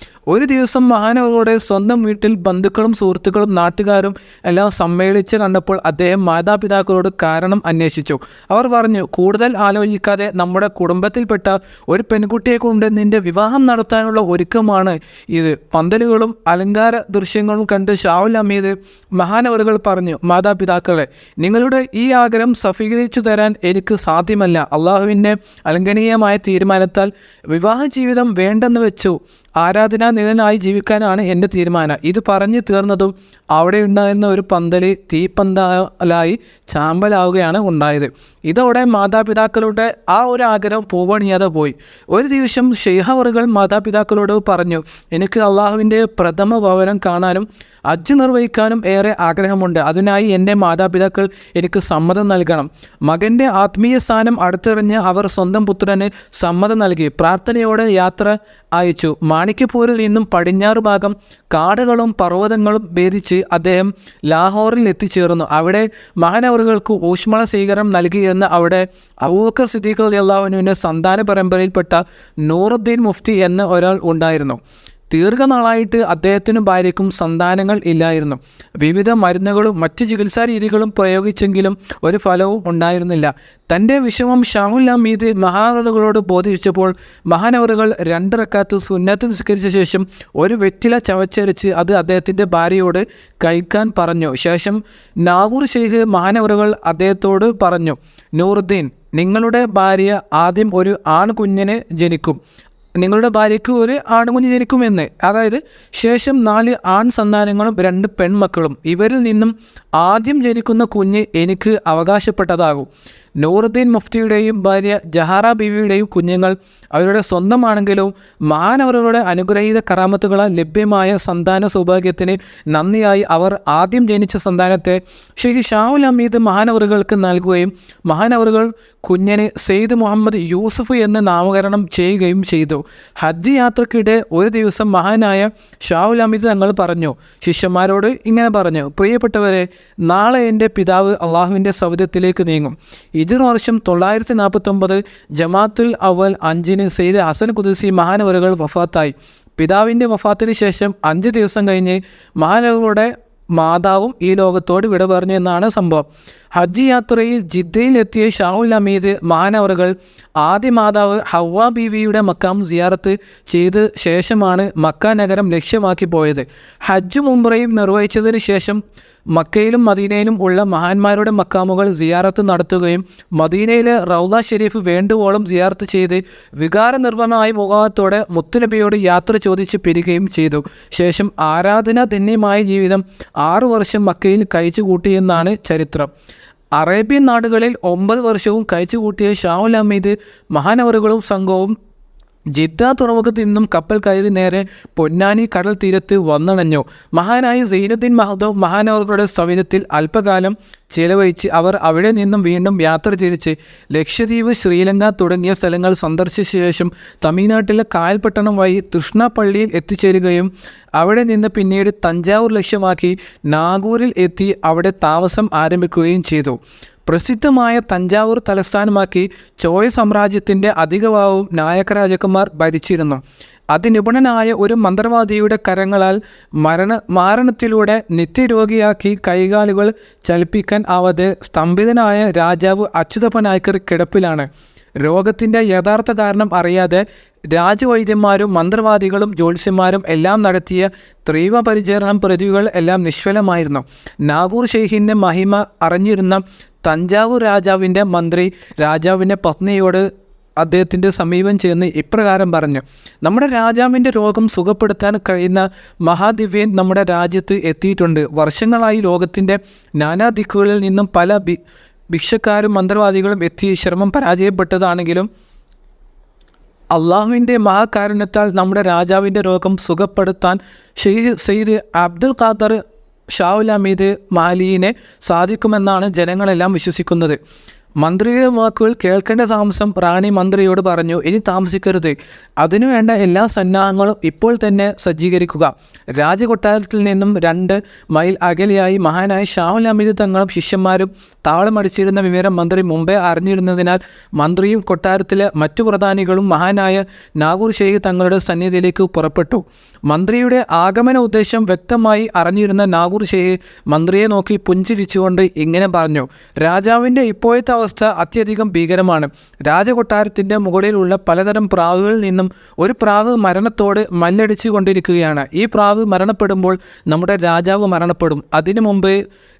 ഒരു ദിവസം മഹാനവറുകളുടെ സ്വന്തം വീട്ടിൽ ബന്ധുക്കളും സുഹൃത്തുക്കളും നാട്ടുകാരും എല്ലാം സമ്മേളിച്ച് കണ്ടപ്പോൾ അദ്ദേഹം മാതാപിതാക്കളോട് കാരണം അന്വേഷിച്ചു. അവർ പറഞ്ഞു: കൂടുതൽ ആലോചിക്കാതെ നമ്മുടെ കുടുംബത്തിൽപ്പെട്ട ഒരു പെൺകുട്ടിയെ കൊണ്ട് നിന്റെ വിവാഹം നടത്താനുള്ള ഒരുക്കമാണ് ഇത്. പന്തലുകളും അലങ്കാര ദൃശ്യങ്ങളും കണ്ട് ഷാഹുൽ ഹമീദ് മഹാനവറുകൾ പറഞ്ഞു: മാതാപിതാക്കളെ, നിങ്ങളുടെ ഈ ആഗ്രഹം സഫീകരിച്ചു തരാൻ എനിക്ക് സാധ്യമല്ല. അള്ളാഹുവിൻ്റെ അലംഘനീയമായ തീരുമാനത്താൽ വിവാഹ ജീവിതം വേണ്ടെന്ന് വെച്ചു. ആരാധനാ നിരനായി ജീവിക്കാനാണ് എൻ്റെ തീരുമാനം. ഇത് പറഞ്ഞു തീർന്നതും അവിടെ ഉണ്ടായിരുന്ന ഒരു പന്തല് തീപ്പന്തലായി ചാമ്പലാവുകയാണ് ഉണ്ടായത്. ഇതോടെ മാതാപിതാക്കളുടെ ആ ഒരു ആഗ്രഹം പൂവണിയാതെ പോയി. ഒരു ദിവസം ഷെയ്ഖവറുകൾ മാതാപിതാക്കളോട് പറഞ്ഞു: എനിക്ക് അള്ളാഹുവിൻ്റെ പ്രഥമ ഭവനം കാണാനും ഹജ്ജ് നിർവഹിക്കാനും ഏറെ ആഗ്രഹമുണ്ട്. അതിനായി എൻ്റെ മാതാപിതാക്കൾ എനിക്ക് സമ്മതം നൽകണം. മകൻ്റെ ആത്മീയ സ്ഥാനം അടുത്തെറിഞ്ഞ് അവർ സ്വന്തം പുത്രന് സമ്മതം നൽകി. പ്രാർത്ഥനയോടെ യാത്ര അയച്ചു. മാണിക്യപ്പൂരിൽ നിന്നും പടിഞ്ഞാറ് ഭാഗം കാടുകളും പർവ്വതങ്ങളും ഭേദിച്ച് അദ്ദേഹം ലാഹോറിൽ എത്തിച്ചേർന്നു. അവിടെ മഹാനവറുകൾക്ക് ഊഷ്മള സ്വീകരണം നൽകിയിരുന്ന അവിടെ അബൂബക്കർ സിദ്ദീഖ് റളിയല്ലാഹു അൻഹുവിൻ്റെ സന്താന പരമ്പരയിൽപ്പെട്ട നൂറുദ്ദീൻ മുഫ്തി എന്ന ഒരാൾ ഉണ്ടായിരുന്നു. ദീർഘനാളായിട്ട് അദ്ദേഹത്തിനും ഭാര്യയ്ക്കും സന്താനങ്ങൾ ഇല്ലായിരുന്നു. വിവിധ മരുന്നുകളും മറ്റ് ചികിത്സാ രീതികളും പ്രയോഗിച്ചെങ്കിലും ഒരു ഫലവും ഉണ്ടായിരുന്നില്ല. തൻ്റെ വിഷമം ഷാഹുൽ ഹമീദ് മഹാനവറുകളോട് ബോധിപ്പിച്ചപ്പോൾ മഹാനവറുകൾ 2 റക്അത്ത് സുന്നത്ത് നിസ്കരിച്ച ശേഷം ഒരു വെറ്റില ചവച്ചരച്ച് അത് അദ്ദേഹത്തിൻ്റെ ഭാര്യയോട് കഴിക്കാൻ പറഞ്ഞു. ശേഷം നാഗൂർ ഷെയ്ഖ് മഹാനവറുകൾ അദ്ദേഹത്തോട് പറഞ്ഞു, നൂറുദ്ദീൻ, നിങ്ങളുടെ ഭാര്യ ആദ്യം ഒരു ആൺകുഞ്ഞിനെ ജനിക്കും, നിങ്ങളുടെ ഭാര്യയ്ക്ക് ഒരു ആൺകുഞ്ഞ് ജനിക്കുമെന്ന്. അതായത് ശേഷം 4 ആൺ സന്താനങ്ങളും 2 പെൺമക്കളും. ഇവരിൽ നിന്നും ആദ്യം ജനിക്കുന്ന കുഞ്ഞ് എനിക്ക് അവകാശപ്പെട്ടതാകും. നൂറുദ്ദീൻ മുഫ്തിയുടെയും ഭാര്യ ജഹാറ ബീവിയുടെയും കുഞ്ഞുങ്ങൾ അവരുടെ സ്വന്തമാണെങ്കിലും മഹാനവറുകളുടെ അനുഗ്രഹീത കറാമത്തുകളാൽ ലഭ്യമായ സന്താന സൗഭാഗ്യത്തിന് നന്ദിയായി അവർ ആദ്യം ജനിച്ച സന്താനത്തെ ഷെയ്ഖ് ഷാഹുൽ ഹമീദ് മഹാനവറുകൾക്ക് നൽകുകയും മഹാനവറുകൾ കുഞ്ഞിന് സെയ്ദ് മുഹമ്മദ് യൂസുഫ് എന്ന് നാമകരണം ചെയ്യുകയും ചെയ്തു. ഹജ്ജ് യാത്രക്കിടെ ഒരു ദിവസം മഹാനായ ഷാഹുൽ ഹമീദ് തങ്ങൾ പറഞ്ഞു, ശിഷ്യന്മാരോട് ഇങ്ങനെ പറഞ്ഞു, പ്രിയപ്പെട്ടവരെ, നാളെ എൻ്റെ പിതാവ് അള്ളാഹുവിൻ്റെ സൗദത്തിലേക്ക് നീങ്ങും. ഹിജ്റ വർഷം 949 ജമാഅത്തുൽ അവൽ 5-ന് സെയ്ദ് ഹസൻ ഖുദ്സി മഹാനവറുകൾ വഫാത്തായി. പിതാവിൻ്റെ വഫാത്തിന് ശേഷം 5 ദിവസം കഴിഞ്ഞ് മഹാനവറുകളുടെ മാതാവും ഈ ലോകത്തോട് വിട പറഞ്ഞു എന്നാണ് സംഭവം. ഹജ്ജ് യാത്രയിൽ ജിദ്ദയിൽ എത്തിയ ഷാഹുൽ ഹമീദ് മഹാനവറുകൾ ആദ്യ മാതാവ് ഹവ്വ ബീവിയുടെ മക്കാം സിയാറത്ത് ചെയ്ത ശേഷമാണ് മക്ക നഗരം ലക്ഷ്യമാക്കി പോയത്. ഹജ്ജും ഉംറയും നിർവഹിച്ചതിന് ശേഷം മക്കയിലും മദീനയിലും ഉള്ള മഹാന്മാരുടെ മക്കാമുകൾ സിയാറത്ത് നടത്തുകയും മദീനയിലെ റൗള ഷെരീഫ് വേണ്ടുവോളം സിയാറത്ത് ചെയ്ത് വികാരനിർഭരമായ മുഖത്തോടെ മുത്തുനബിയോട് യാത്ര ചോദിച്ച് പിരികയും ചെയ്തു. ശേഷം ആരാധനാധന്യമായ ജീവിതം 6 വർഷം മക്കയിൽ കഴിച്ചു കൂട്ടിയെന്നാണ് ചരിത്രം. അറേബ്യൻ നാടുകളിൽ 9 വർഷവും കഴിച്ചു കൂട്ടിയ ഷാഹുൽ ഹമീദ് മഹാനവറുകളും സംഘവും ജിദ്ദ തുറമുഖത്ത് നിന്നും കപ്പൽ കയറി നേരെ പൊന്നാനി കടൽ തീരത്ത് വന്നണഞ്ഞു. മഹാനായ സൈനുദ്ദീൻ മഹദൂം മഹാനവറുകളുടെ സവിധത്തിൽ അല്പകാലം ചിലവഴിച്ച് അവർ അവിടെ നിന്നും വീണ്ടും യാത്ര തിരിച്ച് ലക്ഷദ്വീപ്, ശ്രീലങ്ക തുടങ്ങിയ സ്ഥലങ്ങൾ സന്ദർശിച്ച ശേഷം തമിഴ്നാട്ടിലെ കായൽപട്ടണം വഴി തൃഷ്ണപ്പള്ളിയിൽ എത്തിച്ചേരുകയും അവിടെ നിന്ന് പിന്നീട് തഞ്ചാവൂർ ലക്ഷ്യമാക്കി നാഗൂരിൽ എത്തി അവിടെ താമസം ആരംഭിക്കുകയും ചെയ്തു. പ്രസിദ്ധമായ തഞ്ചാവൂർ തലസ്ഥാനമാക്കി ചോഴ സാമ്രാജ്യത്തിൻ്റെ അധികഭാഗവും നായക രാജാക്കന്മാർ ഭരിച്ചിരുന്നു. അതിനിപുണനായ ഒരു മന്ത്രവാദിയുടെ കരങ്ങളാൽ മാരണത്തിലൂടെ നിത്യരോഗിയാക്കി കൈകാലുകൾ ചലിപ്പിക്കാൻ ആവാതെ സ്തംഭിതനായ രാജാവ് അച്യുതപ്പ നായ്ക്കർ കിടപ്പിലാണ്. രോഗത്തിൻ്റെ യഥാർത്ഥ കാരണം അറിയാതെ രാജവൈദ്യന്മാരും മന്ത്രവാദികളും ജ്യോത്സ്യന്മാരും എല്ലാം നടത്തിയ തീവ്ര പരിചരണം പ്രതികൾ എല്ലാം നിഷ്ഫലമായിരുന്നു. നാഗൂർ ഷെയ്ഖിൻ്റെ മഹിമ അറിഞ്ഞിരുന്ന തഞ്ചാവൂർ രാജാവിൻ്റെ മന്ത്രി രാജാവിൻ്റെ പത്നിയോട് അദ്ദേഹത്തിൻ്റെ സമീപം ചെന്ന് ഇപ്രകാരം പറഞ്ഞു, നമ്മുടെ രാജാവിൻ്റെ രോഗം സുഖപ്പെടുത്താൻ കഴിയുന്ന മഹാദിവ്യൻ നമ്മുടെ രാജ്യത്ത് എത്തിയിട്ടുണ്ട്. വർഷങ്ങളായി ലോകത്തിൻ്റെ നാനാദിക്കുകളിൽ നിന്നും പല ഭിക്ഷക്കാരും മന്ത്രവാദികളും എത്തി ശ്രമം പരാജയപ്പെട്ടതാണെങ്കിലും അള്ളാഹുവിൻ്റെ മഹാകാരുണ്യത്താൽ നമ്മുടെ രാജാവിൻ്റെ രോഗം സുഖപ്പെടുത്താൻ സെയ്ദ് അബ്ദുൽ ഖാദർ ഷാഹുൽ ഹമീദ് മാലിയിനെ സാധിക്കുമെന്നാണ് ജനങ്ങളെല്ലാം വിശ്വസിക്കുന്നത്. മന്ത്രിയുടെ വാക്കുകൾ കേൾക്കേണ്ട താമസം റാണി മന്ത്രിയോട് പറഞ്ഞു, ഇനി താമസിക്കരുത്, അതിനുവേണ്ട എല്ലാ സന്നാഹങ്ങളും ഇപ്പോൾ തന്നെ സജ്ജീകരിക്കുക. രാജകൊട്ടാരത്തിൽ നിന്നും 2 മൈൽ അകലെയായി മഹാനായ ഷാഹുൽ ഹമീദ് തങ്ങളും ശിഷ്യന്മാരും താളമടിച്ചിരുന്ന വിവരം മന്ത്രി മുമ്പേ അറിഞ്ഞിരുന്നതിനാൽ മന്ത്രിയും കൊട്ടാരത്തിലെ മറ്റു പ്രധാനികളും മഹാനായ നാഗൂർ ഷെയ്ഖ് തങ്ങളുടെ സന്നിധിയിലേക്ക് പുറപ്പെട്ടു. മന്ത്രിയുടെ ആഗമന ഉദ്ദേശം വ്യക്തമായി അറിഞ്ഞിരുന്ന നാഗൂർ ഷെയ്ഖ് മന്ത്രിയെ നോക്കി പുഞ്ചിരിച്ചുകൊണ്ട് ഇങ്ങനെ പറഞ്ഞു, രാജാവിൻ്റെ ഇപ്പോഴത്തെ അവസ്ഥ അത്യധികം ഭീകരമാണ്. രാജകൊട്ടാരത്തിൻ്റെ മുകളിലുള്ള പലതരം പ്രാവുകളിൽ നിന്നും ഒരു പ്രാവ് മരണത്തോട് മല്ലടിച്ചു കൊണ്ടിരിക്കുകയാണ്. ഈ പ്രാവ് മരണപ്പെടുമ്പോൾ നമ്മുടെ രാജാവ് മരണപ്പെടും. അതിനു മുമ്പ്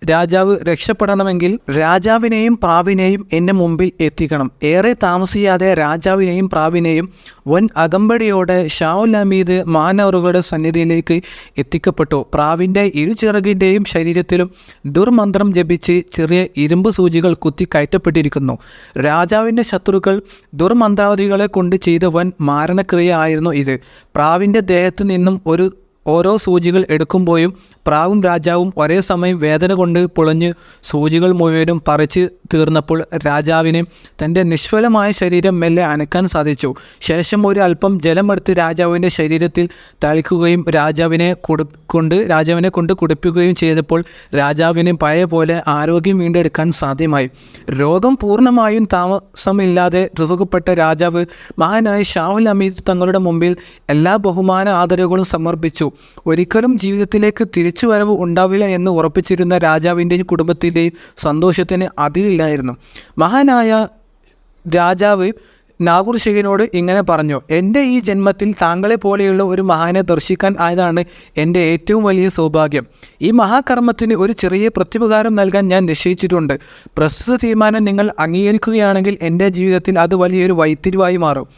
രാജാവ് രക്ഷപ്പെടണമെങ്കിൽ രാജാവിനെയും പ്രാവിനെയും എൻ്റെ മുമ്പിൽ എത്തിക്കണം. ഏറെ താമസിയാതെ രാജാവിനെയും പ്രാവിനെയും വൻ അകമ്പടിയോടെ ഷാഹുൽ ഹമീദ് മഹാനവറുകളുടെ സന്നിധിയിലേക്ക് എത്തിക്കപ്പെട്ടു. പ്രാവിൻ്റെ ഇരുചിറകിൻ്റെയും ശരീരത്തിലും ദുർമന്ത്രം ജപിച്ച് ചെറിയ ഇരുമ്പ് സൂചികൾ കുത്തി കയറ്റപ്പെട്ടിരിക്കുന്നു. രാജാവിൻ്റെ ശത്രുക്കൾ ദുർമന്ത്രവാദികളെ കൊണ്ട് ചെയ്ത വൻ മാരണക്രിയ ആയിരുന്നു ഇത്. പ്രാവിൻ്റെ ദേഹത്തു നിന്നും ഒരു ഓരോ സൂചികൾ എടുക്കുമ്പോഴും പ്രാവും രാജാവും ഒരേ സമയം വേദന കൊണ്ട് പുളഞ്ഞ് സൂചികൾ മുഴുവനും പറിച്ച് തീർന്നപ്പോൾ രാജാവിന് തൻ്റെ നിഷ്ഫലമായ ശരീരം മെല്ലെ അനക്കാൻ സാധിച്ചു. ശേഷം ഒരു അല്പം ജലമെടുത്ത് രാജാവിൻ്റെ ശരീരത്തിൽ തളിക്കുകയും രാജാവിനെ കൊണ്ട് കുടിപ്പിക്കുകയും ചെയ്തപ്പോൾ രാജാവിന് പഴയ പോലെ ആരോഗ്യം വീണ്ടെടുക്കാൻ സാധ്യമായി. രോഗം പൂർണ്ണമായും താമസമില്ലാതെ റുസുഖപ്പെട്ട രാജാവ് മഹാനായ ഷാഹുൽ ഹമീദ് തങ്ങളുടെ മുമ്പിൽ എല്ലാ ബഹുമാന ആദരവുകളും സമർപ്പിച്ചു. ഒരിക്കലും ജീവിതത്തിലേക്ക് തിരിച്ചുവരവ് ഉണ്ടാവില്ല എന്ന് ഉറപ്പിച്ചിരുന്ന രാജാവിൻ്റെയും കുടുംബത്തിൻ്റെയും സന്തോഷത്തിന് അതിരില്ലായിരുന്നു. മഹാനായ രാജാവ് നാഗൂർ ഷെയ്ഖിനോട് ഇങ്ങനെ പറഞ്ഞു: എൻ്റെ ഈ ജന്മത്തിൽ താങ്കളെ പോലെയുള്ള ഒരു മഹാനെ ദർശിക്കാൻ ആയതാണ് എൻ്റെ ഏറ്റവും വലിയ സൗഭാഗ്യം. ഈ മഹാകർമ്മത്തിന് ഒരു ചെറിയ പ്രത്യുപകാരം നൽകാൻ ഞാൻ നിശ്ചയിച്ചിട്ടുണ്ട്. പ്രസ്തുത തീരുമാനം നിങ്ങൾ അംഗീകരിക്കുകയാണെങ്കിൽ എൻ്റെ ജീവിതത്തിൽ അത് വലിയൊരു വഴിത്തിരിവായി മാറും.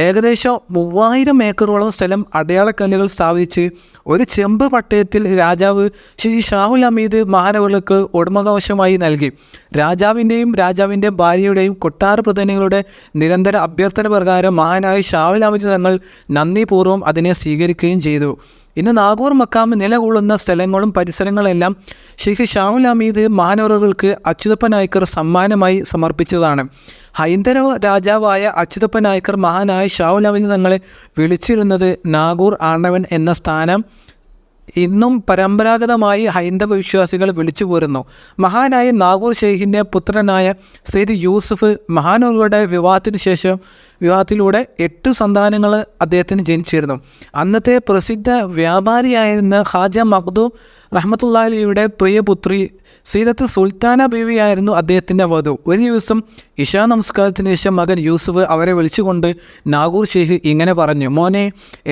ഏകദേശം 3000 ഏക്കറോളം സ്ഥലം അടയാളക്കല്ലുകൾ സ്ഥാപിച്ച് ഒരു ചെമ്പ് പട്ടയത്തിൽ രാജാവ് ശ്രീ ഷാഹുൽ ഹമീദ് മഹാനവറുകൾക്ക് ഉടമകാവകാശമായി നൽകി. രാജാവിൻ്റെ ഭാര്യയുടെയും കൊട്ടാര പ്രതിനിധികളുടെ നിരന്തര അഭ്യർത്ഥന പ്രകാരം മഹാനായ ഷാഹുൽ ഹമീദ് തങ്ങൾ നന്ദിപൂർവ്വം അതിനെ സ്വീകരിക്കുകയും ചെയ്തു. ഇന്ന് നാഗൂർ മക്കാം നിലകൊള്ളുന്ന സ്ഥലങ്ങളും പരിസരങ്ങളെല്ലാം ഷെയ്ഖ് ഷാഹുൽ ഹമീദ് മഹാനവറുകൾക്ക് അച്യുതപ്പ നായ്ക്കർ സമ്മാനമായി സമർപ്പിച്ചതാണ്. ഹൈന്ദവ രാജാവായ അച്യുതപ്പ നായ്ക്കർ മഹാനായ ഷാഹുൽ ഹമീദ് തങ്ങളെ വിളിച്ചിരുന്നത് നാഗൂർ ആണ്ടവൻ എന്ന സ്ഥാനം ഇന്നും പരമ്പരാഗതമായി ഹൈന്ദവ വിശ്വാസികൾ വിളിച്ചു പോരുന്നു. മഹാനായ നാഗൂർ ഷെയ്ഖിൻ്റെ പുത്രനായ സെയ്ദ് യൂസുഫ് മഹാനവറുകളുടെ വിവാഹത്തിലൂടെ 8 സന്താനങ്ങൾ അദ്ദേഹത്തിന് ജനിച്ചിരുന്നു. അന്നത്തെ പ്രസിദ്ധ വ്യാപാരിയായിരുന്ന ഖാജ മഖ്ദൂം റഹ്മത്തുള്ളാഹി അലൈഹിയുടെ പ്രിയപുത്രി സീദത്ത് സുൽത്താന ബീവിയായിരുന്നു അദ്ദേഹത്തിൻ്റെ വധു. ഒരു ദിവസം ഇശാ നമസ്കാരത്തിന് ശേഷം മകൻ യൂസുഫ് അവരെ വിളിച്ചുകൊണ്ട് നാഗൂർ ഷെയ്ഖ് ഇങ്ങനെ പറഞ്ഞു: മോനെ,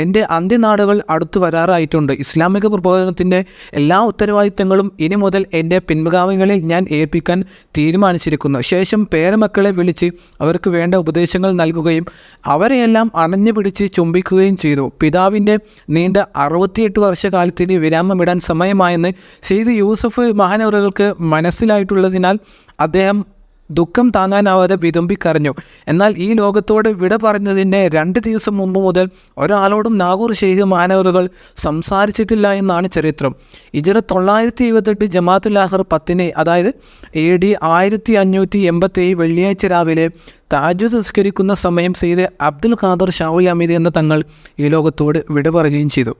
എൻ്റെ അന്ത്യനാടുകൾ അടുത്തു വരാറായിട്ടുണ്ട്. ഇസ്ലാമിക പ്രബോധനത്തിൻ്റെ എല്ലാ ഉത്തരവാദിത്തങ്ങളും ഇനി മുതൽ എൻ്റെ പിൻഗാമികളിൽ ഞാൻ ഏൽപ്പിക്കാൻ തീരുമാനിച്ചിരിക്കുന്നു. ശേഷം പേരമക്കളെ വിളിച്ച് അവർക്ക് വേണ്ട ഉപദേശങ്ങൾ നൽകുകയും അവരെയെല്ലാം അണഞ്ഞു പിടിച്ച് ചുംബിക്കുകയും ചെയ്തു. പിതാവിൻ്റെ നീണ്ട 68 വർഷക്കാലത്തിന് വിരാമമിടാൻ സമയമായെന്ന് സെയ്ദ് യൂസുഫ് മഹാനവറുകൾക്ക് മനസ്സിലായിട്ടുള്ളതിനാൽ അദ്ദേഹം ദുഃഖം താങ്ങാനാവാതെ വിതുമ്പിക്കരഞ്ഞു. എന്നാൽ ഈ ലോകത്തോട് വിട പറഞ്ഞതിൻ്റെ 2 ദിവസം മുമ്പ് മുതൽ ഒരാളോടും നാഗൂർ ഷെയ്ഖ് മഹാനവറുകൾ സംസാരിച്ചിട്ടില്ല എന്നാണ് ചരിത്രം. ഹിജ്റ 928 ജമാഅത്തുൽ ആഖിർ 10 അതായത് AD 1587 വെള്ളിയാഴ്ച രാവിലെ തഹജ്ജുദ് നിസ്കരിക്കുന്ന സമയം സെയ്ദ് അബ്ദുൽ ഖാദർ ഷാഹുൽ ഹമീദ് എന്ന തങ്ങൾ ഈ ലോകത്തോട് വിട പറയുകയും ചെയ്തു.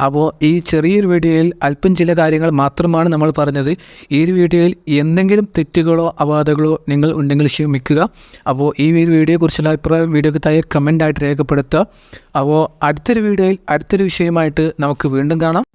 അപ്പോൾ ഈ ചെറിയൊരു വീഡിയോയിൽ അല്പം ചില കാര്യങ്ങൾ മാത്രമാണ് നമ്മൾ പറഞ്ഞത്. ഈ ഒരു വീഡിയോയിൽ എന്തെങ്കിലും തെറ്റുകളോ അപാധകളോ നിങ്ങൾ ഉണ്ടെങ്കിൽ ക്ഷമിക്കുക. അപ്പോൾ ഈ വീഡിയോയെക്കുറിച്ചുള്ള അഭിപ്രായം വീഡിയോക്ക് താഴെ കമൻ്റായിട്ട് രേഖപ്പെടുത്തുക. അപ്പോൾ അടുത്തൊരു വീഡിയോയിൽ അടുത്തൊരു വിഷയമായിട്ട് നമുക്ക് വീണ്ടും കാണാം.